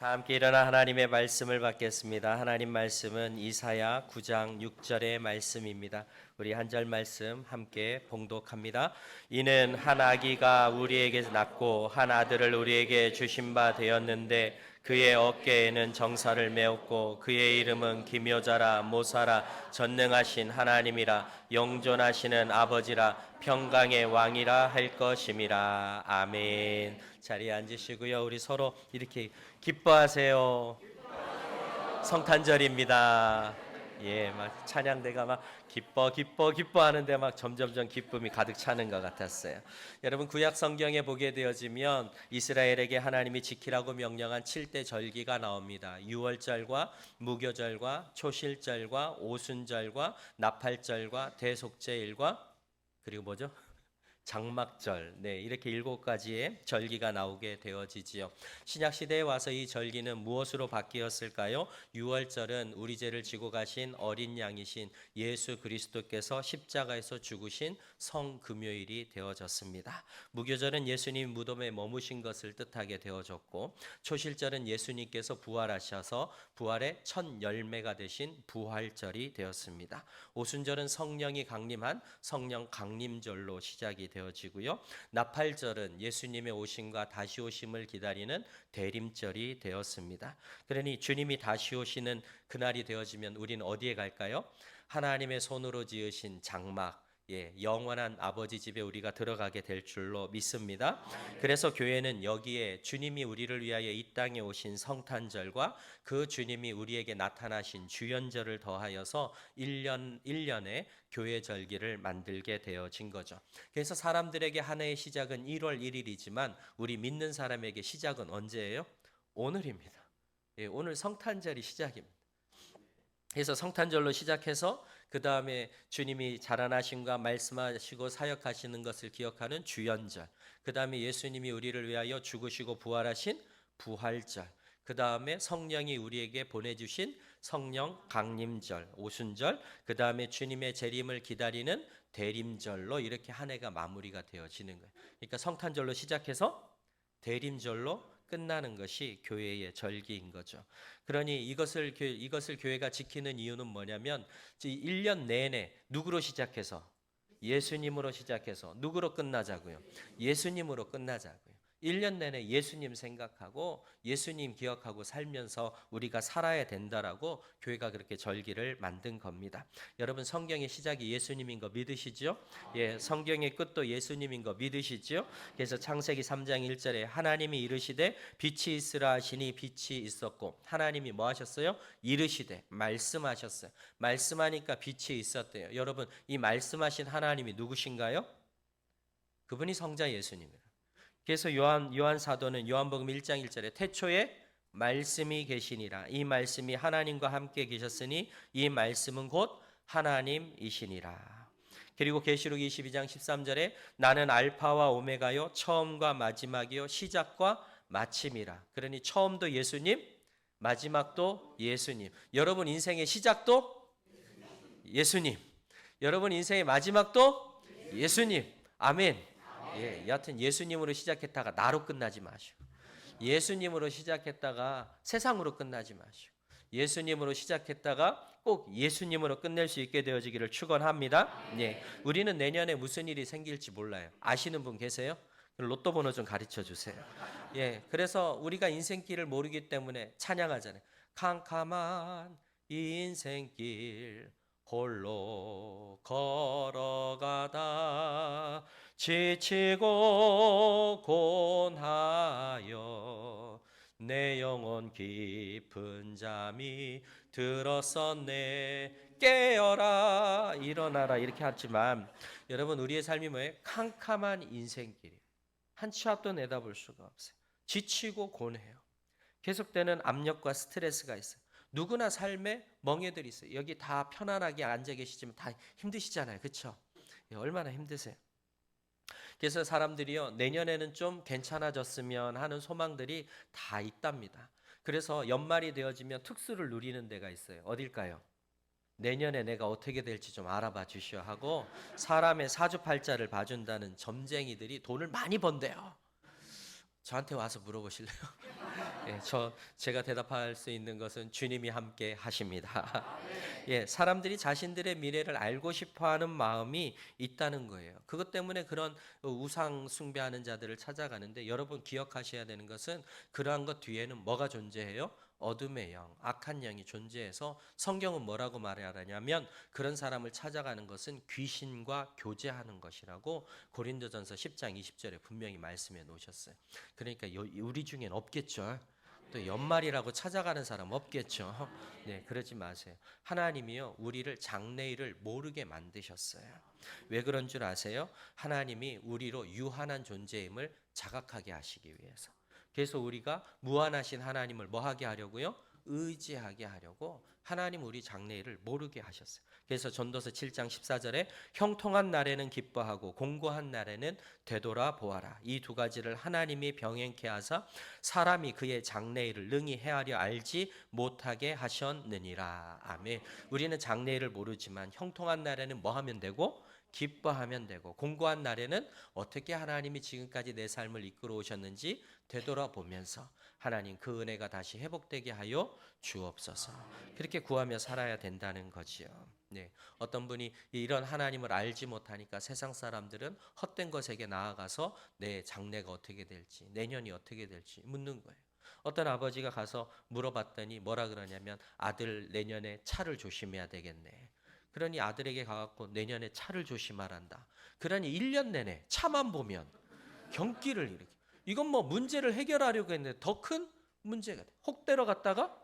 다 함께 일어나 하나님의 말씀을 받겠습니다. 하나님 말씀은 이사야 9장 6절의 말씀입니다. 우리 한 절 말씀 함께 봉독합니다. 이는 한 아기가 우리에게 낳고 한 아들을 우리에게 주신 바 되었는데 그의 어깨에는 정사를 메었고 그의 이름은 기묘자라 모사라 전능하신 하나님이라 영존하시는 아버지라 평강의 왕이라 할 것임이라. 아멘. 자리에 앉으시고요. 우리 서로 이렇게 기뻐하세요. 성탄절입니다. 예, 막 찬양대가 막 기뻐하는데 막 점점점 기쁨이 가득 차는 것 같았어요. 여러분 구약 성경에 보게 되어지면 이스라엘에게 하나님이 지키라고 명령한 7대 절기가 나옵니다. 유월절과 무교절과 초실절과 오순절과 나팔절과 대속제일과 그리고 뭐죠? 장막절, 이렇게 7가지의 절기가 나오게 되어지지요. 신약 시대에 와서 이 절기는 무엇으로 바뀌었을까요? 유월절은 우리 죄를 지고 가신 어린 양이신 예수 그리스도께서 십자가에서 죽으신 성금요일이 되어졌습니다. 무교절은 예수님 무덤에 머무신 것을 뜻하게 되어졌고, 초실절은 예수님께서 부활하셔서 부활의 첫 열매가 되신 부활절이 되었습니다. 오순절은 성령이 강림한 성령 강림절로 시작이 되어지고요. 나팔절은 예수님의 오심과 다시 오심을 기다리는 대림절이 되었습니다. 그러니 주님이 다시 오시는 그날이 되어지면 우리는 어디에 갈까요? 하나님의 손으로 지으신 장막, 영원한 아버지 집에 우리가 들어가게 될 줄로 믿습니다. 그래서 교회는 여기에 주님이 우리를 위하여 이 땅에 오신 성탄절과 그 주님이 우리에게 나타나신 주연절을 더하여서 1년에 교회 절기를 만들게 되어진 거죠. 그래서 사람들에게 한 해의 시작은 1월 1일이지만 우리 믿는 사람에게 시작은 언제예요? 오늘입니다. 오늘 성탄절이 시작입니다. 그래서 성탄절로 시작해서 그 다음에 주님이 자라나심과 말씀하시고 사역하시는 것을 기억하는 주연절, 그 다음에 예수님이 우리를 위하여 죽으시고 부활하신 부활절, 그 다음에 성령이 우리에게 보내주신 성령 강림절, 오순절, 그 다음에 주님의 재림을 기다리는 대림절로 이렇게 한 해가 마무리가 되어지는 거예요. 그러니까 성탄절로 시작해서 대림절로 끝나는 것이 교회의 절기인 거죠. 그러니 이것을 교회가 지키는 이유는 뭐냐면 1년 내내 누구로 시작해서 예수님으로 시작해서 누구로 끝나자고요? 예수님으로 끝나자고요. 1년 내내 예수님 생각하고 예수님 기억하고 살면서 우리가 살아야 된다라고 교회가 그렇게 절기를 만든 겁니다. 여러분 성경의 시작이 예수님인 거 믿으시죠? 성경의 끝도 예수님인 거 믿으시죠? 그래서 창세기 3장 1절에 하나님이 이르시되 빛이 있으라 하시니 빛이 있었고, 하나님이 뭐 하셨어요? 이르시되 말씀하셨어요. 말씀하니까 빛이 있었대요. 여러분 이 말씀하신 하나님이 누구신가요? 그분이 성자 예수님이에요. 그래서 요한 사도는 요한복음 1장 1절에 태초에 말씀이 계시니라. 이 말씀이 하나님과 함께 계셨으니 이 말씀은 곧 하나님이시니라. 그리고 계시록 22장 13절에 나는 알파와 오메가요 처음과 마지막이요 시작과 마침이라. 그러니 처음도 예수님, 마지막도 예수님. 여러분 인생의 시작도 예수님. 여러분 인생의 마지막도 예수님. 아멘. 여하튼 예수님으로 시작했다가 나로 끝나지 마시고, 예수님으로 시작했다가 세상으로 끝나지 마시고, 예수님으로 시작했다가 꼭 예수님으로 끝낼 수 있게 되어지기를 축원합니다. 우리는 내년에 무슨 일이 생길지 몰라요. 아시는 분 계세요? 로또 번호 좀 가르쳐 주세요. 그래서 우리가 인생길을 모르기 때문에 찬양하잖아요. 캄캄한 인생길 홀로 걸어가다 지치고 곤하여 내 영혼 깊은 잠이 들었었네. 깨어라 일어나라 이렇게 하지만 여러분 우리의 삶이 뭐예요? 캄캄한 인생길이에요. 한 치 앞도 내다볼 수가 없어요. 지치고 곤해요. 계속되는 압력과 스트레스가 있어요. 누구나 삶에 멍해들이 있어요. 여기 다 편안하게 앉아 계시지만 다 힘드시잖아요. 그렇죠? 얼마나 힘드세요? 그래서 사람들이요 내년에는 좀 괜찮아졌으면 하는 소망들이 다 있답니다. 그래서 연말이 되어지면 특수를 누리는 데가 있어요. 어딜까요? 내년에 내가 어떻게 될지 좀 알아봐 주시오 하고 사람의 사주팔자를 봐준다는 점쟁이들이 돈을 많이 번대요. 저한테 와서 물어보실래요? 예, 제가 대답할 수 있는 것은 주님이 함께 하십니다. 예, 사람들이 자신들의 미래를 알고 싶어하는 마음이 있다는 거예요. 그것 때문에 그런 우상 숭배하는 자들을 찾아가는데, 여러분 기억하셔야 되는 것은 그러한 것 뒤에는 뭐가 존재해요? 어둠의 영, 악한 영이 존재해서 성경은 뭐라고 말하냐면 그런 사람을 찾아가는 것은 귀신과 교제하는 것이라고 고린도전서 10장 20절에 분명히 말씀해 놓으셨어요. 그러니까 우리 중엔 없겠죠. 또 연말이라고 찾아가는 사람 없겠죠. 네, 그러지 마세요. 하나님이요, 우리를 장래일을 모르게 만드셨어요. 왜 그런 줄 아세요? 하나님이 우리로 유한한 존재임을 자각하게 하시기 위해서. 그래서 우리가 무한하신 하나님을 뭐 하게 하려고요? 의지하게 하려고 하나님 우리 장래일을 모르게 하셨어요. 그래서 전도서 7장 14절에 형통한 날에는 기뻐하고 공고한 날에는 되돌아보아라. 이 두 가지를 하나님이 병행케 하사 사람이 그의 장래일을 능히 헤아려 알지 못하게 하셨느니라. 아멘. 우리는 장래일을 모르지만 형통한 날에는 뭐 하면 되고? 기뻐하면 되고, 공고한 날에는 어떻게 하나님이 지금까지 내 삶을 이끌어 오셨는지 되돌아보면서 하나님 그 은혜가 다시 회복되게 하여 주옵소서. 그렇게 구하며 살아야 된다는 거지요. 네, 어떤 분이 이런 하나님을 알지 못하니까 세상 사람들은 헛된 것에게 나아가서 내 장래가 어떻게 될지, 내년이 어떻게 될지 묻는 거예요. 어떤 아버지가 가서 물어봤더니 뭐라 그러냐면, 아들 내년에 차를 조심해야 되겠네. 그러니 아들에게 가갖고 내년에 차를 조심하란다. 그러니 1년 내내 차만 보면 경기를 일으켜. 이건 뭐 문제를 해결하려고 했는데 더 큰 문제가 돼. 혹 때려갔다가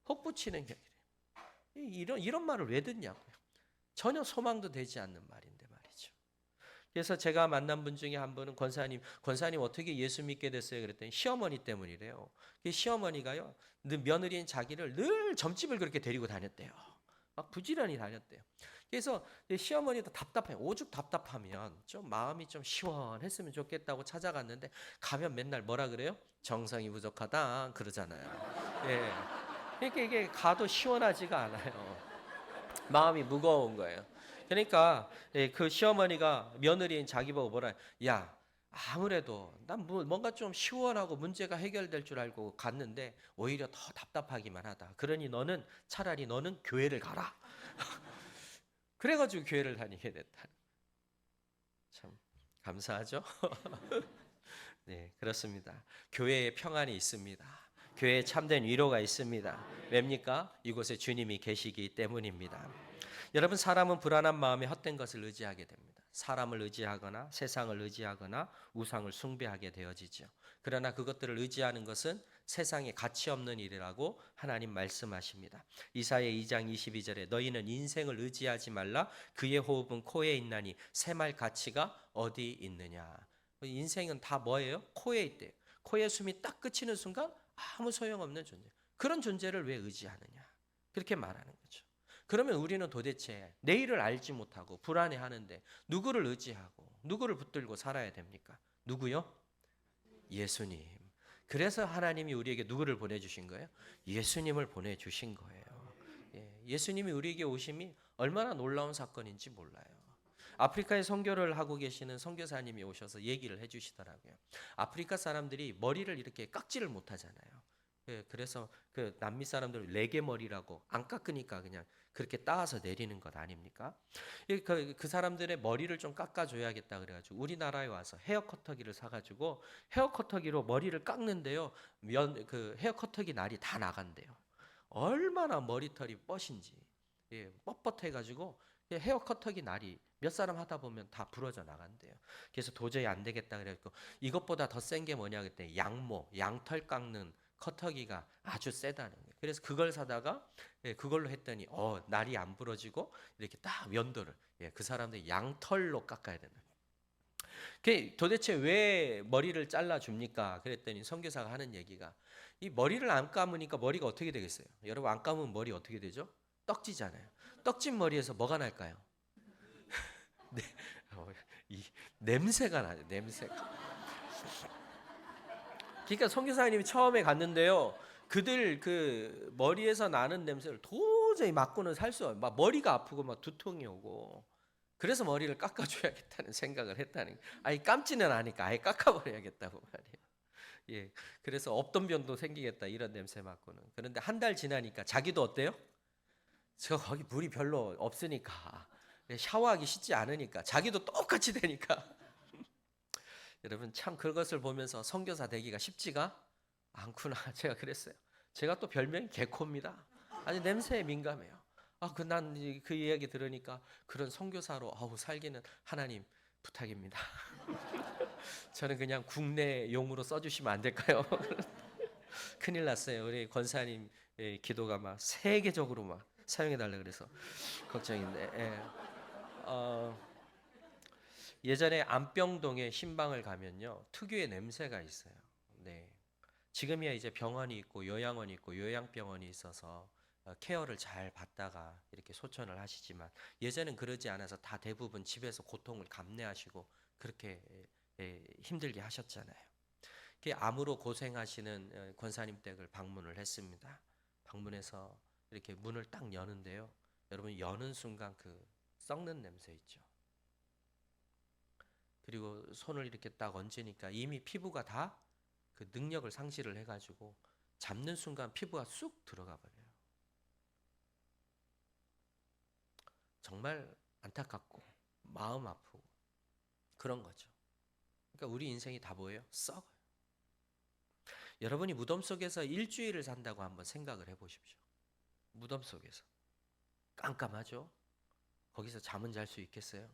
혹 붙이는 격이래요. 이런 말을 왜 듣냐고요. 전혀 소망도 되지 않는 말인데 말이죠. 그래서 제가 만난 분 중에 한 분은 권사님 어떻게 예수 믿게 됐어요? 그랬더니 시어머니 때문이래요. 그 시어머니가요, 며느리인 자기를 늘 점집을 그렇게 데리고 다녔대요. 막 부지런히 다녔대요. 그래서 시어머니도 답답해요. 오죽 답답하면 좀 마음이 좀 시원했으면 좋겠다고 찾아갔는데, 가면 맨날 뭐라 그래요? 정성이 부족하다 그러잖아요. 예. 그러니까 이게 가도 시원하지가 않아요. 마음이 무거운 거예요. 그러니까 그 시어머니가 며느리인 자기 보고 뭐라, 야, 아무래도 난 뭔가 좀 시원하고 문제가 해결될 줄 알고 갔는데 오히려 더 답답하기만 하다. 그러니 차라리 너는 교회를 가라. 그래가지고 교회를 다니게 됐다. 참 감사하죠? 네, 그렇습니다. 교회에 평안이 있습니다. 교회에 참된 위로가 있습니다. 왜입니까? 이곳에 주님이 계시기 때문입니다. 여러분, 사람은 불안한 마음에 헛된 것을 의지하게 됩니다. 사람을 의지하거나 세상을 의지하거나 우상을 숭배하게 되어지죠. 그러나 그것들을 의지하는 것은 세상에 가치 없는 일이라고 하나님 말씀하십니다. 이사야 2장 22절에 너희는 인생을 의지하지 말라. 그의 호흡은 코에 있나니 새말 가치가 어디 있느냐. 인생은 다 뭐예요? 코에 있대요. 코에 숨이 딱 그치는 순간 아무 소용없는 존재. 그런 존재를 왜 의지하느냐. 그렇게 말하는 거죠. 그러면 우리는 도대체 내일을 알지 못하고 불안해하는데 누구를 의지하고 누구를 붙들고 살아야 됩니까? 누구요? 예수님. 그래서 하나님이 우리에게 누구를 보내주신 거예요? 예수님을 보내주신 거예요. 예수님이 우리에게 오심이 얼마나 놀라운 사건인지 몰라요. 아프리카에 선교를 하고 계시는 선교사님이 오셔서 얘기를 해주시더라고요. 아프리카 사람들이 머리를 이렇게 깎지를 못하잖아요. 그래서 그 남미 사람들은 레게 머리라고 안 깎으니까 그냥 그렇게 따서 내리는 것 아닙니까? 그 사람들의 머리를 좀 깎아줘야겠다 그래가지고 우리나라에 와서 헤어 커터기를 사가지고 헤어 커터기로 머리를 깎는데요. 그 헤어 커터기 날이 다 나간대요. 얼마나 머리털이 뻗인지, 뻣뻣해가지고 헤어 커터기 날이 몇 사람 하다 보면 다 부러져 나간대요. 그래서 도저히 안 되겠다 그래갖고 이것보다 더 센 게 뭐냐 그랬더니 양털 깎는 커터기가 아주 세다는 거예요. 그래서 그걸 사다가 그걸로 했더니 날이 안 부러지고 이렇게 딱 면도를 그 사람들 양털로 깎아야 된다. 도대체 왜 머리를 잘라 줍니까? 그랬더니 선교사가 하는 얘기가, 이 머리를 안 감으니까 머리가 어떻게 되겠어요? 여러분, 안 감으면 머리 어떻게 되죠? 떡지잖아요. 떡진 머리에서 뭐가 날까요? 네, 이 냄새가 나요. 냄새가. 그러니까 선교사님이 처음에 갔는데요, 그들 그 머리에서 나는 냄새를 도저히 맡고는 살 수 없어요. 막 머리가 아프고 막 두통이 오고. 그래서 머리를 깎아줘야겠다는 생각을 했다는 거예요. 아니 감지는 않으니까 아예 깎아버려야겠다고 말이에요. 예, 그래서 없던 병도 생기겠다 이런 냄새 맡고는. 그런데 한 달 지나니까 자기도 어때요? 저 거기 물이 별로 없으니까 샤워하기 쉽지 않으니까 자기도 똑같이 되니까 여러분 참 그것을 보면서 선교사 되기가 쉽지가 않구나. 제가 그랬어요. 제가 또 별명이 개코입니다. 아주 냄새에 민감해요. 난 그 이야기 들으니까 그런 선교사로 살기는 하나님 부탁입니다. 저는 그냥 국내 용으로 써주시면 안 될까요? 큰일 났어요. 우리 권사님 기도가 막 세계적으로 막 사용해 달라 그래서 걱정인데. 예. 예전에 안병동에 신방을 가면요 특유의 냄새가 있어요. 네. 지금이야 이제 병원이 있고 요양원이 있고 요양병원이 있어서 케어를 잘 받다가 이렇게 소천을 하시지만 예전엔 그러지 않아서 다 대부분 집에서 고통을 감내하시고 그렇게 힘들게 하셨잖아요. 암으로 고생하시는 권사님 댁을 방문을 했습니다. 방문해서 이렇게 문을 딱 여는데요. 여러분 여는 순간 그 썩는 냄새 있죠. 그리고 손을 이렇게 딱 얹으니까 이미 피부가 다 그 능력을 상실을 해가지고 잡는 순간 피부가 쑥 들어가 버려요. 정말 안타깝고 마음 아프고 그런 거죠. 그러니까 우리 인생이 다 뭐예요? 썩어요. 여러분이 무덤 속에서 일주일을 산다고 한번 생각을 해보십시오. 무덤 속에서 깜깜하죠. 거기서 잠은 잘 수 있겠어요?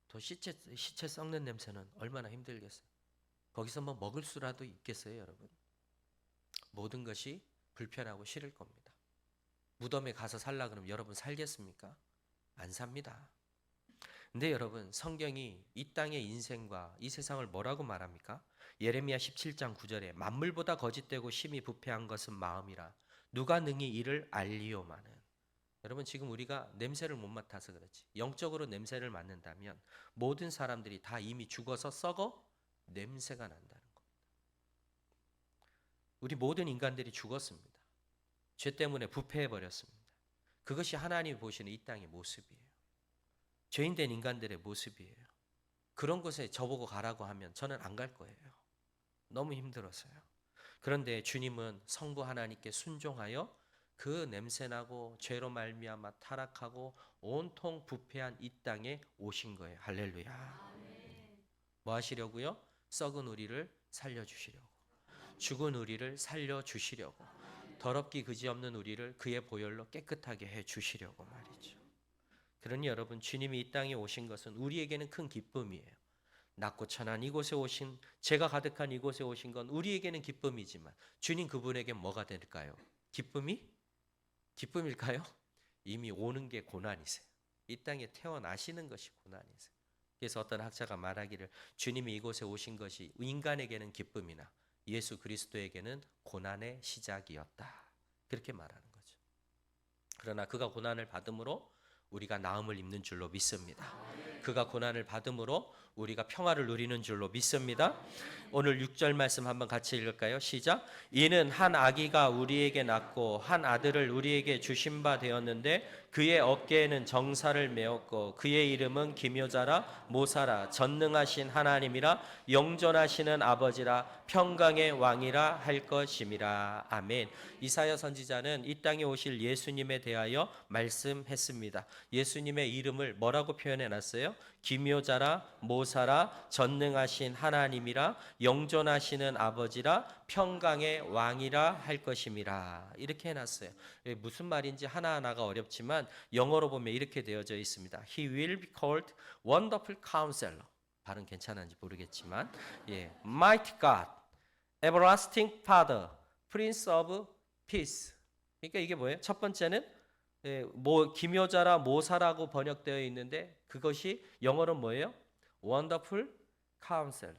또 시체 썩는 냄새는 얼마나 힘들겠어요. 거기서 뭐 먹을 수라도 있겠어요, 여러분? 모든 것이 불편하고 싫을 겁니다. 무덤에 가서 살라 그러면 여러분 살겠습니까? 안 삽니다. 근데 여러분 성경이 이 땅의 인생과 이 세상을 뭐라고 말합니까? 예레미야 17장 9절에 만물보다 거짓되고 심히 부패한 것은 마음이라 누가 능히 이를 알리오마는. 여러분 지금 우리가 냄새를 못 맡아서 그렇지 영적으로 냄새를 맡는다면 모든 사람들이 다 이미 죽어서 썩어 냄새가 난다는 겁니다. 우리 모든 인간들이 죽었습니다. 죄 때문에 부패해버렸습니다. 그것이 하나님이 보시는 이 땅의 모습이에요. 죄인된 인간들의 모습이에요. 그런 곳에 저보고 가라고 하면 저는 안 갈 거예요. 너무 힘들어서요. 그런데 주님은 성부 하나님께 순종하여 그 냄새나고 죄로 말미암아 타락하고 온통 부패한 이 땅에 오신 거예요. 할렐루야. 뭐 하시려고요? 썩은 우리를 살려주시려고, 죽은 우리를 살려주시려고, 더럽기 그지없는 우리를 그의 보혈로 깨끗하게 해주시려고 말이죠. 그러니 여러분 주님이 이 땅에 오신 것은 우리에게는 큰 기쁨이에요. 낮고 천한 이곳에 오신, 죄가 가득한 이곳에 오신 건 우리에게는 기쁨이지만 주님 그분에게 뭐가 될까요? 기쁨일까요? 이미 오는 게 고난이세요. 이 땅에 태어나시는 것이 고난이세요. 그래서 어떤 학자가 말하기를 주님이 이곳에 오신 것이 인간에게는 기쁨이나 예수 그리스도에게는 고난의 시작이었다. 그렇게 말하는 거죠. 그러나 그가 고난을 받음으로 우리가 나음을 입는 줄로 믿습니다. 그가 고난을 받음으로 우리가 평화를 누리는 줄로 믿습니다. 오늘 6절 말씀 한번 같이 읽을까요? 시작. 이는 한 아기가 우리에게 낳고 한 아들을 우리에게 주신 바 되었는데 그의 어깨에는 정사를 메었고 그의 이름은 기묘자라 모사라 전능하신 하나님이라 영존하시는 아버지라 평강의 왕이라 할 것임이라. 아멘. 이사야 선지자는 이 땅에 오실 예수님에 대하여 말씀했습니다. 예수님의 이름을 뭐라고 표현해 놨어요? 기묘자라 모사라 전능하신 하나님이라 영존하시는 아버지라 평강의 왕이라 할 것임이라. 이렇게 해놨어요. 무슨 말인지 하나하나가 어렵지만 영어로 보면 이렇게 되어져 있습니다. He will be called Wonderful Counselor. 발음 괜찮은지 모르겠지만 Mighty God, Everlasting Father, Prince of Peace. 그러니까 이게 뭐예요? 첫 번째는 기묘자라 모사라고 번역되어 있는데 그것이 영어로 뭐예요? Wonderful Counselor.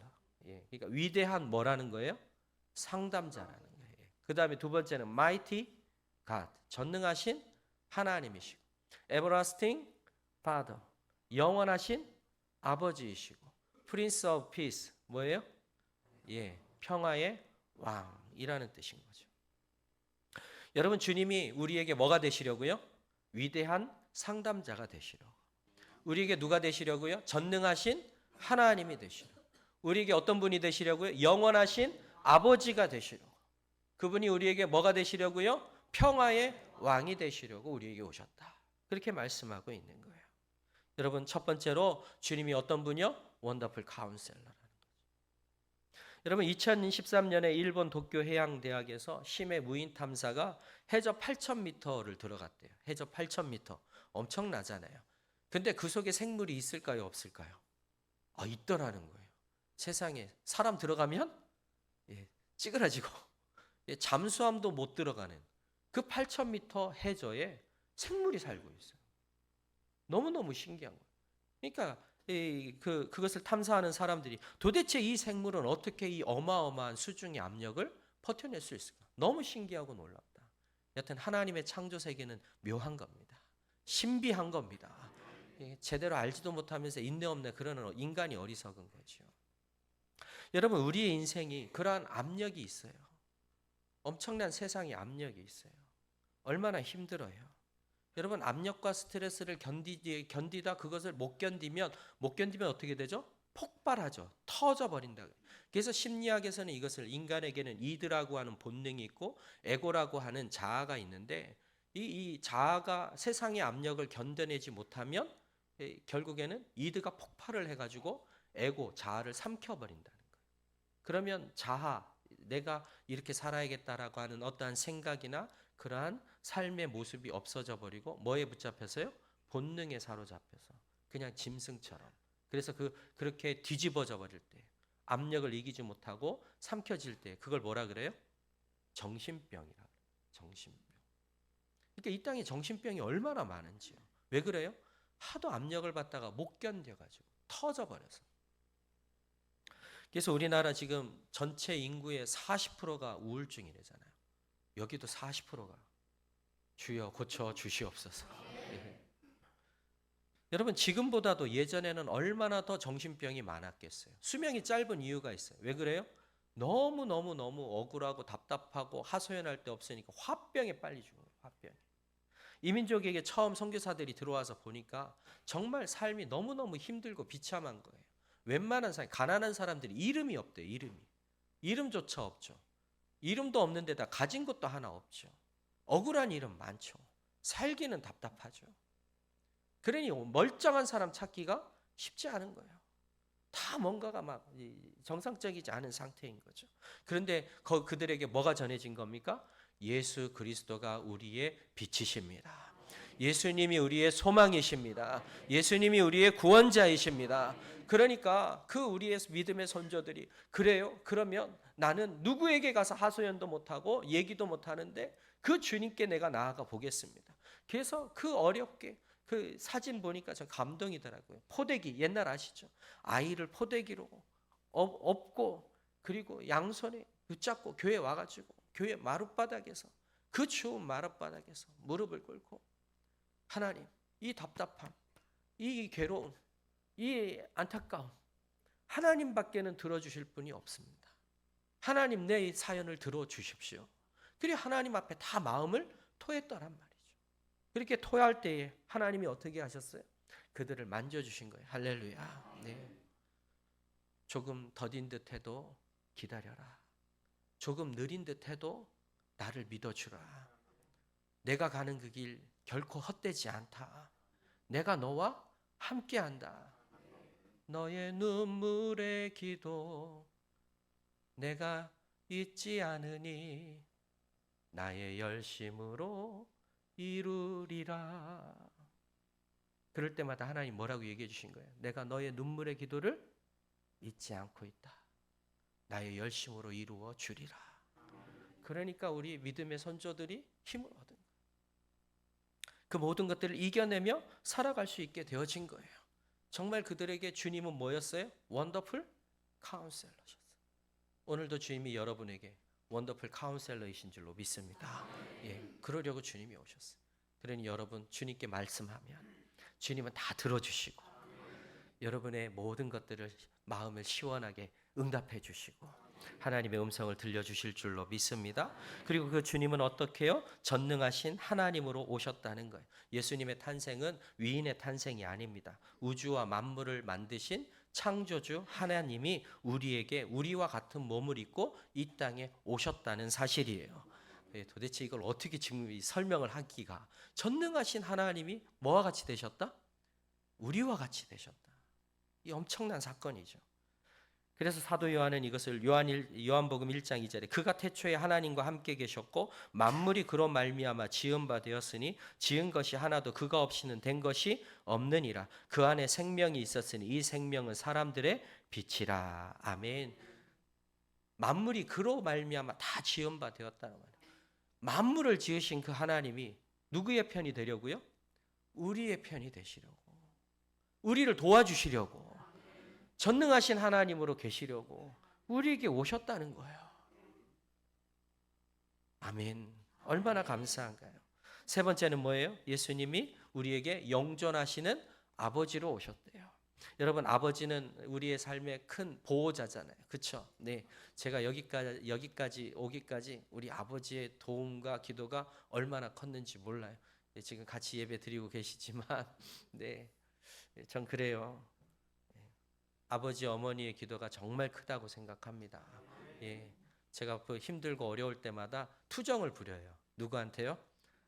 그러니까 위대한 뭐라는 거예요? 상담자라는 거예요. 그 다음에 두 번째는 Mighty God, 전능하신 하나님이시고, Everlasting Father, 영원하신 아버지이시고, Prince of Peace, 뭐예요? 평화의 왕이라는 뜻인 거죠. 여러분 주님이 우리에게 뭐가 되시려고요? 위대한 상담자가 되시려고. 우리에게 누가 되시려고요? 전능하신 하나님이 되시려고. 우리에게 어떤 분이 되시려고요? 영원하신 아버지가 되시려고, 그분이 우리에게 뭐가 되시려고요? 평화의 왕이 되시려고 우리에게 오셨다. 그렇게 말씀하고 있는 거예요. 여러분, 첫 번째로 주님이 어떤 분이요? 원더풀 카운셀러라는 거죠. 여러분, 2013년에 일본 도쿄 해양대학에서 심해 무인 탐사가 해저 8,000m를 들어갔대요. 해저 8,000m. 엄청나잖아요. 근데 그 속에 생물이 있을까요? 없을까요? 있더라는 거예요. 세상에 사람 들어가면 찌그러지고 잠수함도 못 들어가는 그 8,000m 해저에 생물이 살고 있어요. 너무너무 신기한 거예요. 그러니까 그것을 탐사하는 사람들이 도대체 이 생물은 어떻게 이 어마어마한 수중의 압력을 버텨낼 수 있을까? 너무 신기하고 놀랍다. 여튼 하나님의 창조 세계는 묘한 겁니다. 신비한 겁니다. 제대로 알지도 못하면서 인내 없네 그러는 인간이 어리석은 거죠. 여러분, 우리의 인생이 그러한 압력이 있어요. 엄청난 세상의 압력이 있어요. 얼마나 힘들어요. 여러분, 압력과 스트레스를 견디다 그것을 못 견디면 어떻게 되죠? 폭발하죠. 터져버린다. 그래서 심리학에서는 이것을, 인간에게는 이드라고 하는 본능이 있고 에고라고 하는 자아가 있는데, 이 자아가 세상의 압력을 견뎌내지 못하면 결국에는 이드가 폭발을 해가지고 에고, 자아를 삼켜버린다는 거예요. 그러면 자아, 내가 이렇게 살아야겠다라고 하는 어떠한 생각이나 그러한 삶의 모습이 없어져 버리고 뭐에 붙잡혀서요? 본능에 사로잡혀서 그냥 짐승처럼. 그래서 그렇게 뒤집어져 버릴 때, 압력을 이기지 못하고 삼켜질 때, 그걸 뭐라 그래요? 정신병이라 그래요. 정신병. 그러니까 이 땅에 정신병이 얼마나 많은지요. 왜 그래요? 하도 압력을 받다가 못 견뎌가지고 터져버려서. 그래서 우리나라 지금 전체 인구의 40%가 우울증이래잖아요. 여기도 40%가 주여 고쳐 주시옵소서. 여러분, 지금보다도 예전에는 얼마나 더 정신병이 많았겠어요. 수명이 짧은 이유가 있어요. 왜 그래요? 너무 억울하고 답답하고 하소연할 데 없으니까 화병에 빨리 죽어요. 화병. 이민족에게 처음 선교사들이 들어와서 보니까 정말 삶이 너무너무 힘들고 비참한 거예요. 웬만한 사람, 가난한 사람들이 이름이 없대요. 이름조차 없죠. 이름도 없는 데다 가진 것도 하나 없죠. 억울한 이름 많죠. 살기는 답답하죠. 그러니 멀쩡한 사람 찾기가 쉽지 않은 거예요. 다 뭔가가 막 정상적이지 않은 상태인 거죠. 그런데 그들에게 뭐가 전해진 겁니까? 예수 그리스도가 우리의 빛이십니다. 예수님이 우리의 소망이십니다. 예수님이 우리의 구원자이십니다. 그러니까 우리의 믿음의 선조들이, 그래요? 그러면 나는 누구에게 가서 하소연도 못하고 얘기도 못하는데 그 주님께 내가 나아가 보겠습니다. 그래서 어렵게 사진 보니까 전 감동이더라고요. 포대기, 옛날 아시죠? 아이를 포대기로 업고 그리고 양손에 붙잡고 교회 와가지고 교회 마룻바닥에서, 그 추운 마룻바닥에서 무릎을 꿇고, 하나님, 이 답답함, 이 괴로움, 이 안타까움, 하나님밖에는 들어주실 분이 없습니다. 하나님, 내 사연을 들어주십시오. 그리고 하나님 앞에 다 마음을 토했더란 말이죠. 그렇게 토할 때에 하나님이 어떻게 하셨어요? 그들을 만져주신 거예요. 할렐루야. 네. 조금 더딘 듯해도 기다려라. 조금 느린 듯해도 나를 믿어주라. 내가 가는 그 길 결코 헛되지 않다. 내가 너와 함께한다. 너의 눈물의 기도 내가 잊지 않으니 나의 열심으로 이루리라. 그럴 때마다 하나님 뭐라고 얘기해 주신 거예요? 내가 너의 눈물의 기도를 잊지 않고 있다. 나의 열심으로 이루어 주리라. 그러니까 우리 믿음의 선조들이 힘을 얻은 거예요. 그 모든 것들을 이겨내며 살아갈 수 있게 되어진 거예요. 정말 그들에게 주님은 뭐였어요? 원더풀 카운셀러셨어요. 오늘도 주님이 여러분에게 원더풀 카운셀러이신 줄로 믿습니다. 그러려고 주님이 오셨어요. 그러니 여러분, 주님께 말씀하면 주님은 다 들어주시고 여러분의 모든 것들을, 마음을 시원하게 응답해 주시고 하나님의 음성을 들려주실 줄로 믿습니다. 그리고 그 주님은 어떻게 해요? 전능하신 하나님으로 오셨다는 거예요. 예수님의 탄생은 위인의 탄생이 아닙니다. 우주와 만물을 만드신 창조주 하나님이 우리에게 우리와 같은 몸을 입고 이 땅에 오셨다는 사실이에요. 도대체 이걸 어떻게 지금 설명을 하기가, 전능하신 하나님이 뭐와 같이 되셨다? 우리와 같이 되셨다. 이 엄청난 사건이죠. 그래서 사도 요한은 이것을 요한복음 1장 2절에 그가 태초에 하나님과 함께 계셨고 만물이 그로 말미암아 지은 바 되었으니 지은 것이 하나도 그가 없이는 된 것이 없느니라. 그 안에 생명이 있었으니 이 생명은 사람들의 빛이라. 아멘. 만물이 그로 말미암아 다 지은 바 되었다는 말이에요. 만물을 지으신 그 하나님이 누구의 편이 되려고요? 우리의 편이 되시려고, 우리를 도와주시려고, 전능하신 하나님으로 계시려고 우리에게 오셨다는 거예요. 아멘. 얼마나 감사한가요? 세 번째는 뭐예요? 예수님이 우리에게 영존하시는 아버지로 오셨대요. 여러분, 아버지는 우리의 삶의 큰 보호자잖아요. 그렇죠? 네. 제가 여기까지 오기까지 우리 아버지의 도움과 기도가 얼마나 컸는지 몰라요. 지금 같이 예배 드리고 계시지만 네. 전 그래요. 아버지 어머니의 기도가 정말 크다고 생각합니다. 예, 제가 힘들고 어려울 때마다 투정을 부려요. 누구한테요?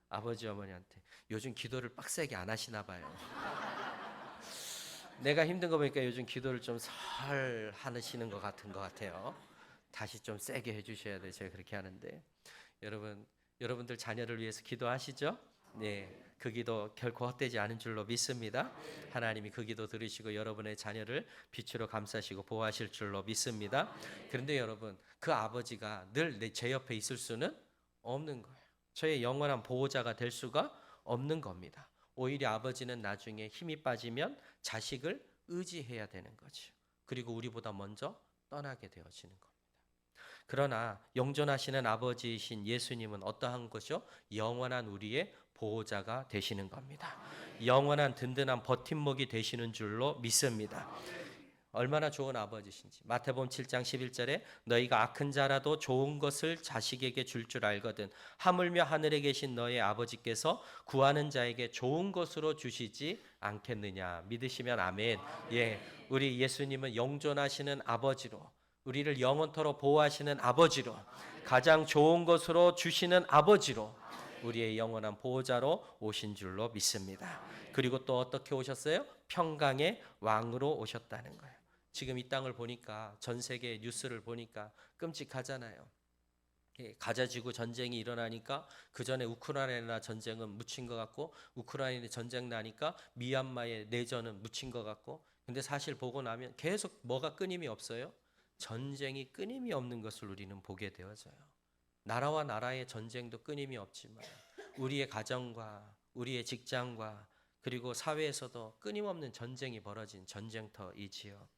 아버지 어머니한테. 요즘 기도를 빡세게 안 하시나 봐요. 내가 힘든 거 보니까 요즘 기도를 좀 설 하시는 것 같아요. 다시 좀 세게 해주셔야 돼요. 제가 그렇게 하는데 여러분들 자녀를 위해서 기도하시죠? 네. 그 기도 결코 헛되지 않은 줄로 믿습니다. 하나님이 그 기도 들으시고 여러분의 자녀를 빛으로 감싸시고 보호하실 줄로 믿습니다. 그런데 여러분, 그 아버지가 늘 제 옆에 있을 수는 없는 거예요. 저의 영원한 보호자가 될 수가 없는 겁니다. 오히려 아버지는 나중에 힘이 빠지면 자식을 의지해야 되는 거죠. 그리고 우리보다 먼저 떠나게 되어지는 겁니다. 그러나 영존하시는 아버지이신 예수님은 어떠한 것이요? 영원한 우리의 보호자가 되시는 겁니다. 영원한 든든한 버팀목이 되시는 줄로 믿습니다. 얼마나 좋은 아버지신지. 마태복음 7장 11절에 너희가 악한 자라도 좋은 것을 자식에게 줄 알거든 하물며 하늘에 계신 너희 아버지께서 구하는 자에게 좋은 것으로 주시지 않겠느냐. 믿으시면 아멘. 예, 우리 예수님은 영존하시는 아버지로, 우리를 영원토록 보호하시는 아버지로, 가장 좋은 것으로 주시는 아버지로 우리의 영원한 보호자로 오신 줄로 믿습니다. 그리고 또 어떻게 오셨어요? 평강의 왕으로 오셨다는 거예요. 지금 이 땅을 보니까, 전 세계 뉴스를 보니까 끔찍하잖아요. 가자지구 전쟁이 일어나니까 그 전에 우크라이나 전쟁은 묻힌 것 같고, 우크라이나 전쟁 나니까 미얀마의 내전은 묻힌 것 같고, 근데 사실 보고 나면 계속 뭐가 끊임이 없어요? 전쟁이 끊임이 없는 것을 우리는 보게 되어져요. 나라와 나라의 전쟁도 끊임이 없지만 우리의 가정과 우리의 직장과 그리고 사회에서도 끊임없는 전쟁이 벌어진 전쟁터이지요.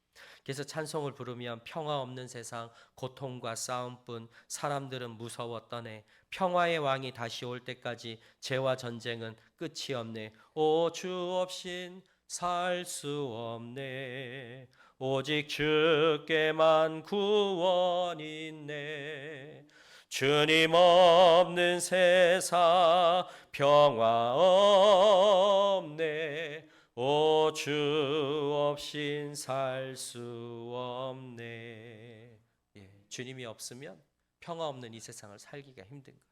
그래서 찬송을 부르면 평화 없는 세상, 고통과 싸움뿐, 사람들은 무서워 떠네, 평화의 왕이 다시 올 때까지 죄와 전쟁은 끝이 없네. 오 주 없인 살 수 없네. 오직 주께만 구원 있네. 주님 없는 세상 평화 없네. 오 주 없인 살 수 없네. 예, 주님이 없으면 평화 없는 이 세상을 살기가 힘든 거예요.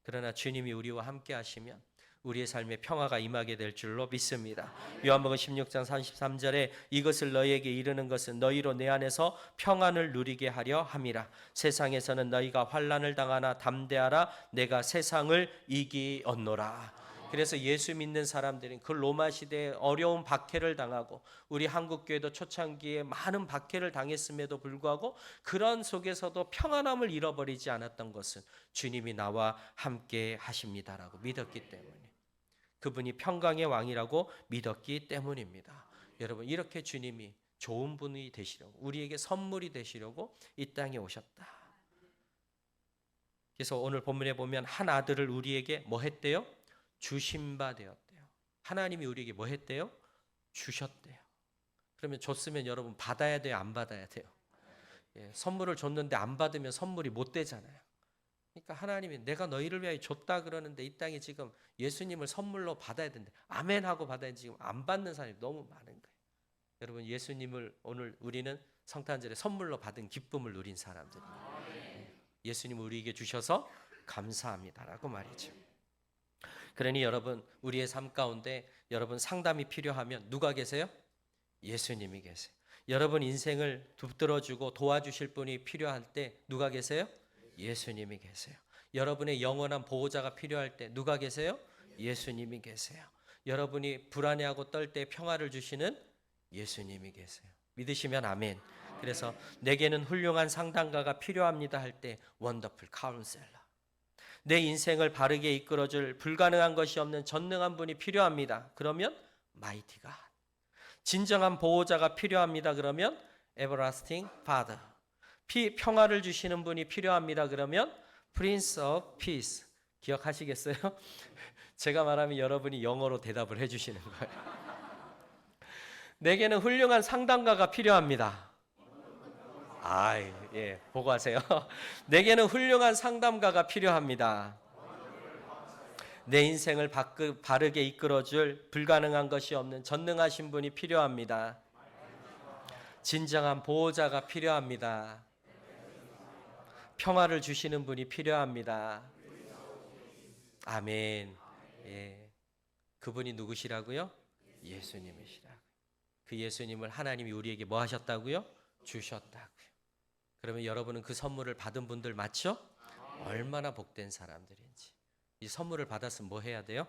그러나 주님이 우리와 함께 하시면 우리의 삶에 평화가 임하게 될 줄로 믿습니다. 요한복음 16장 33절에 이것을 너희에게 이르는 것은 너희로 내 안에서 평안을 누리게 하려 함이라. 세상에서는 너희가 환난을 당하나 담대하라. 내가 세상을 이기었노라. 그래서 예수 믿는 사람들은 그 로마 시대에 어려운 박해를 당하고, 우리 한국교회도 초창기에 많은 박해를 당했음에도 불구하고 그런 속에서도 평안함을 잃어버리지 않았던 것은 주님이 나와 함께 하십니다라고 믿었기 때문에, 그분이 평강의 왕이라고 믿었기 때문입니다. 여러분, 이렇게 주님이 좋은 분이 되시려고, 우리에게 선물이 되시려고 이 땅에 오셨다. 그래서 오늘 본문에 보면 한 아들을 우리에게 뭐 했대요? 주신 바 되었대요. 하나님이 우리에게 뭐 했대요? 주셨대요. 그러면 줬으면 여러분 받아야 돼요? 안 받아야 돼요? 예, 선물을 줬는데 안 받으면 선물이 못 되잖아요. 그러니까 하나님이 내가 너희를 위하여 줬다 그러는데 이 땅에 지금 예수님을 선물로 받아야 되는데 아멘 하고 받아야지 지금 안 받는 사람이 너무 많은 거예요. 여러분 예수님을 오늘 우리는 성탄절에 선물로 받은 기쁨을 누린 사람들입니다. 예수님 우리에게 주셔서 감사합니다라고 말이죠. 그러니 여러분 우리의 삶 가운데 여러분 상담이 필요하면 누가 계세요? 예수님이 계세요. 여러분 인생을 붙들어주고 도와주실 분이 필요할 때 누가 계세요? 예수님이 계세요. 여러분의 영원한 보호자가 필요할 때 누가 계세요? 예수님이 계세요. 여러분이 불안해하고 떨 때 평화를 주시는 예수님이 계세요. 믿으시면 아멘. 그래서 내게는 훌륭한 상담가가 필요합니다 할 때 원더풀 카운셀러, 내 인생을 바르게 이끌어줄 불가능한 것이 없는 전능한 분이 필요합니다. 그러면 마이티 갓, 진정한 보호자가 필요합니다. 그러면 에버라스팅 파더, 평화를 주시는 분이 필요합니다. 그러면 프린스 오브 피스. 기억하시겠어요? 제가 말하면 여러분이 영어로 대답을 해주시는 거예요. 내게는 훌륭한 상담가가 필요합니다. 예, 보고 하세요. 내게는 훌륭한 상담가가 필요합니다. 내 인생을 바르게 이끌어줄 불가능한 것이 없는 전능하신 분이 필요합니다. 진정한 보호자가 필요합니다. 평화를 주시는 분이 필요합니다. 아멘. 예. 그분이 누구시라고요? 예수님이시라고요. 그 예수님을 하나님이 우리에게 뭐 하셨다고요? 주셨다고요. 그러면 여러분은 그 선물을 받은 분들 맞죠? 얼마나 복된 사람들인지. 이 선물을 받았으면 뭐 해야 돼요?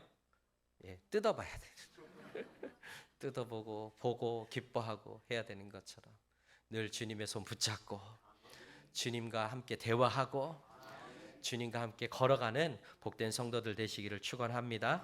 예, 뜯어봐야 돼요. 뜯어보고 보고 기뻐하고 해야 되는 것처럼 늘 주님의 손 붙잡고 주님과 함께 대화하고 주님과 함께 걸어가는 복된 성도들 되시기를 축원합니다.